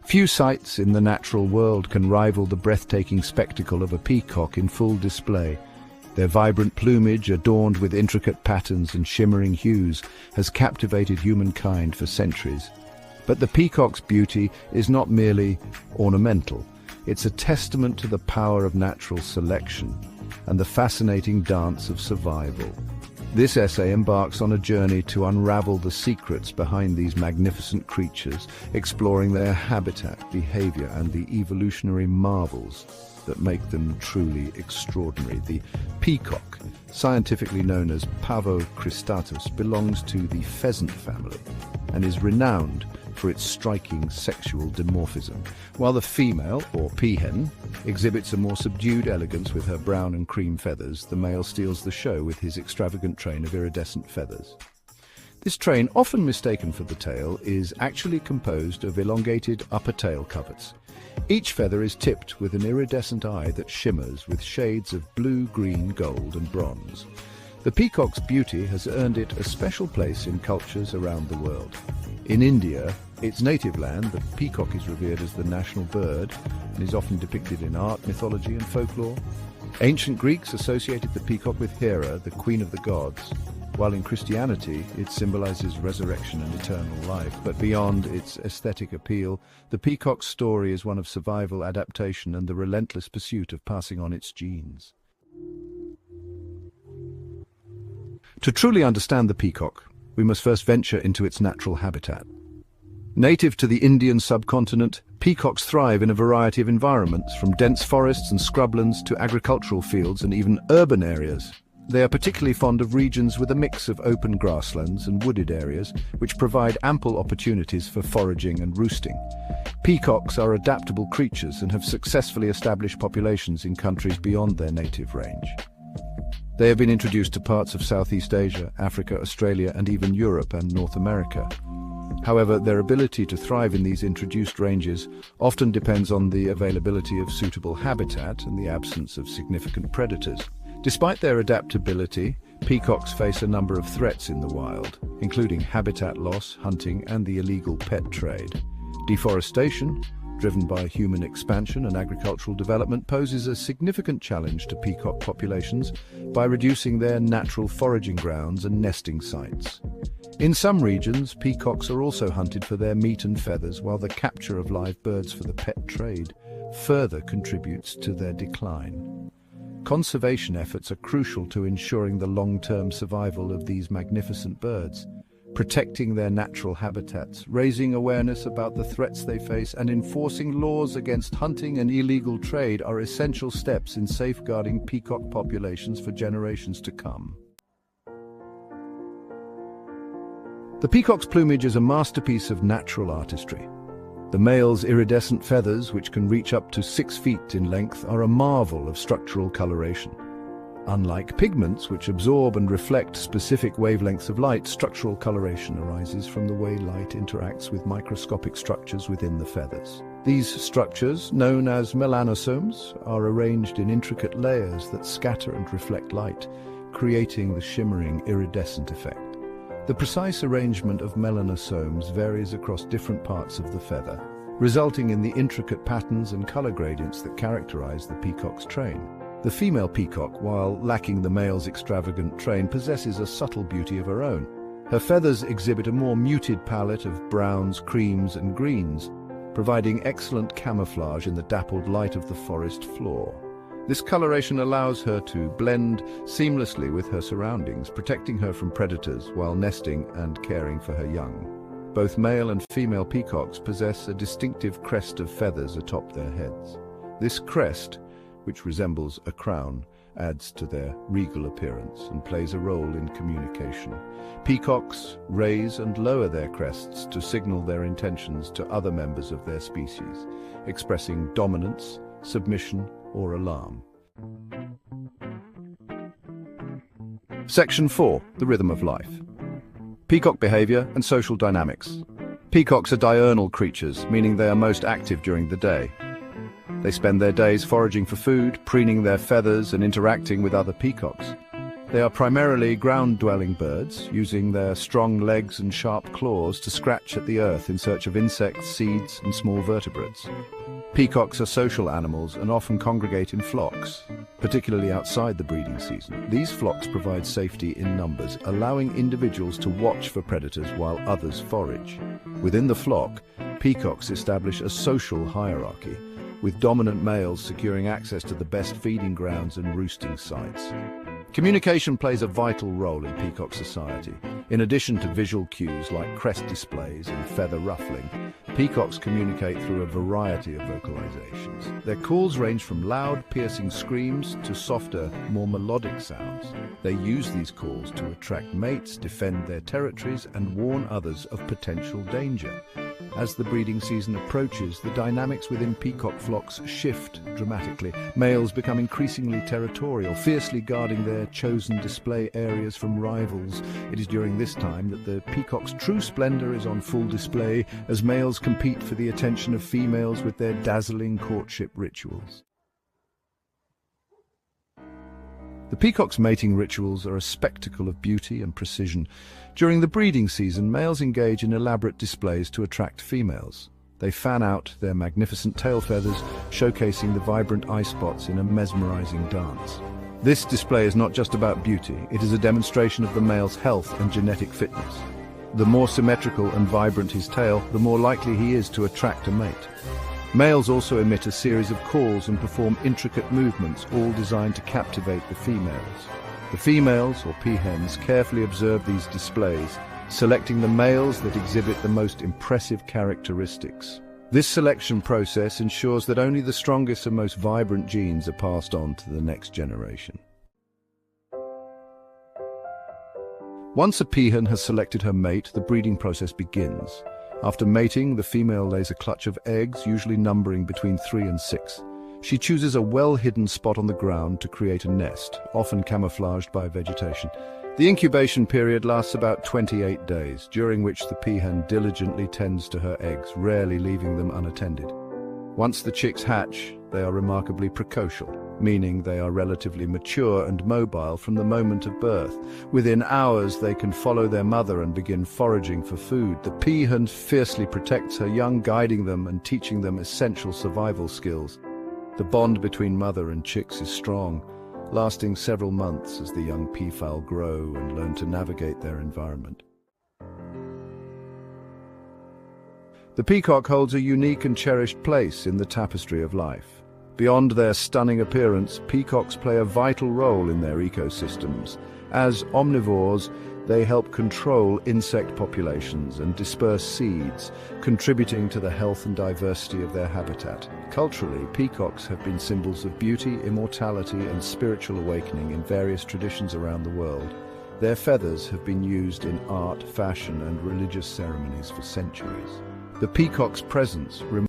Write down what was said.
Few sights in the natural world can rival the breathtaking spectacle of a peacock in full display. Their vibrant plumage, adorned with intricate patterns and shimmering hues, has captivated humankind for centuries. But the peacock's beauty is not merely ornamental. It's a testament to the power of natural selection and the fascinating dance of survival. This essay embarks on a journey to unravel the secrets behind these magnificent creatures, exploring their habitat, behavior, and the evolutionary marvels that make them truly extraordinary. The peacock, scientifically known as Pavo cristatus, belongs to the pheasant family and is renowned for its striking sexual dimorphism. While the female, or peahen, exhibits a more subdued elegance with her brown and cream feathers, the male steals the show with his extravagant train of iridescent feathers. This train, often mistaken for the tail, is actually composed of elongated upper tail coverts. Each feather is tipped with an iridescent eye that shimmers with shades of blue, green, gold, and bronze. The peacock's beauty has earned it a special place in cultures around the world. In India, its native land, the peacock is revered as the national bird and is often depicted in art, mythology, and folklore. Ancient Greeks associated the peacock with Hera, the queen of the gods, while in Christianity it symbolizes resurrection and eternal life. But beyond its aesthetic appeal, the peacock's story is one of survival, adaptation, and the relentless pursuit of passing on its genes. To truly understand the peacock, we must first venture into its natural habitat. Native to the Indian subcontinent, peacocks thrive in a variety of environments, from dense forests and scrublands to agricultural fields and even urban areas. They are particularly fond of regions with a mix of open grasslands and wooded areas, which provide ample opportunities for foraging and roosting. Peacocks are adaptable creatures and have successfully established populations in countries beyond their native range. They have been introduced to parts of Southeast Asia, Africa, Australia, and even Europe and North America. However, their ability to thrive in these introduced ranges often depends on the availability of suitable habitat and the absence of significant predators. Despite their adaptability, peacocks face a number of threats in the wild, including habitat loss, hunting, and the illegal pet trade. Deforestation, driven by human expansion and agricultural development, poses a significant challenge to peacock populations by reducing their natural foraging grounds and nesting sites. In some regions, peacocks are also hunted for their meat and feathers, while the capture of live birds for the pet trade further contributes to their decline. Conservation efforts are crucial to ensuring the long-term survival of these magnificent birds. Protecting their natural habitats, raising awareness about the threats they face, and enforcing laws against hunting and illegal trade are essential steps in safeguarding peacock populations for generations to come. The peacock's plumage is a masterpiece of natural artistry. The male's iridescent feathers, which can reach up to 6 feet in length, are a marvel of structural coloration. Unlike pigments, which absorb and reflect specific wavelengths of light, structural coloration arises from the way light interacts with microscopic structures within the feathers. These structures, known as melanosomes, are arranged in intricate layers that scatter and reflect light, creating the shimmering iridescent effect. The precise arrangement of melanosomes varies across different parts of the feather, resulting in the intricate patterns and color gradients that characterize the peacock's train. The female peacock, while lacking the male's extravagant train, possesses a subtle beauty of her own. Her feathers exhibit a more muted palette of browns, creams, and greens, providing excellent camouflage in the dappled light of the forest floor. This coloration allows her to blend seamlessly with her surroundings, protecting her from predators while nesting and caring for her young. Both male and female peacocks possess a distinctive crest of feathers atop their heads. This crest, which resembles a crown, adds to their regal appearance and plays a role in communication. Peacocks raise and lower their crests to signal their intentions to other members of their species, expressing dominance, submission, or alarm. Section 4. The rhythm of life. Peacock behavior and social dynamics. Peacocks are diurnal creatures, meaning they are most active during the day. They spend their days foraging for food, preening their feathers, and interacting with other peacocks. They are primarily ground-dwelling birds, using their strong legs and sharp claws to scratch at the earth in search of insects, seeds, and small vertebrates. Peacocks are social animals and often congregate in flocks, particularly outside the breeding season. These flocks provide safety in numbers, allowing individuals to watch for predators while others forage. Within the flock, peacocks establish a social hierarchy, with dominant males securing access to the best feeding grounds and roosting sites. Communication plays a vital role in peacock society. In addition to visual cues like crest displays and feather ruffling, peacocks communicate through a variety of vocalizations. Their calls range from loud, piercing screams to softer, more melodic sounds. They use these calls to attract mates, defend their territories, and warn others of potential danger. As the breeding season approaches, the dynamics within peacock flocks shift dramatically. Males become increasingly territorial, fiercely guarding their chosen display areas from rivals. It is during this time that the peacock's true splendor is on full display, as males compete for the attention of females with their dazzling courtship rituals. The peacock's mating rituals are a spectacle of beauty and precision. During the breeding season, males engage in elaborate displays to attract females. They fan out their magnificent tail feathers, showcasing the vibrant eye spots in a mesmerizing dance. This display is not just about beauty, it is a demonstration of the male's health and genetic fitness. The more symmetrical and vibrant his tail, the more likely he is to attract a mate. Males also emit a series of calls and perform intricate movements, all designed to captivate the females. The females, or peahens, carefully observe these displays, selecting the males that exhibit the most impressive characteristics. This selection process ensures that only the strongest and most vibrant genes are passed on to the next generation. Once a peahen has selected her mate, the breeding process begins. After mating, the female lays a clutch of eggs, usually numbering between 3 and 6. She chooses a well-hidden spot on the ground to create a nest, often camouflaged by vegetation. The incubation period lasts about 28 days, during which the peahen diligently tends to her eggs, rarely leaving them unattended. Once the chicks hatch, they are remarkably precocial, meaning they are relatively mature and mobile from the moment of birth. Within hours, they can follow their mother and begin foraging for food. The peahen fiercely protects her young, guiding them and teaching them essential survival skills. The bond between mother and chicks is strong, lasting several months as the young peafowl grow and learn to navigate their environment. The peacock holds a unique and cherished place in the tapestry of life. Beyond their stunning appearance, peacocks play a vital role in their ecosystems. As omnivores, they help control insect populations and disperse seeds, contributing to the health and diversity of their habitat. Culturally, peacocks have been symbols of beauty, immortality, and spiritual awakening in various traditions around the world. Their feathers have been used in art, fashion, and religious ceremonies for centuries. The peacock's presence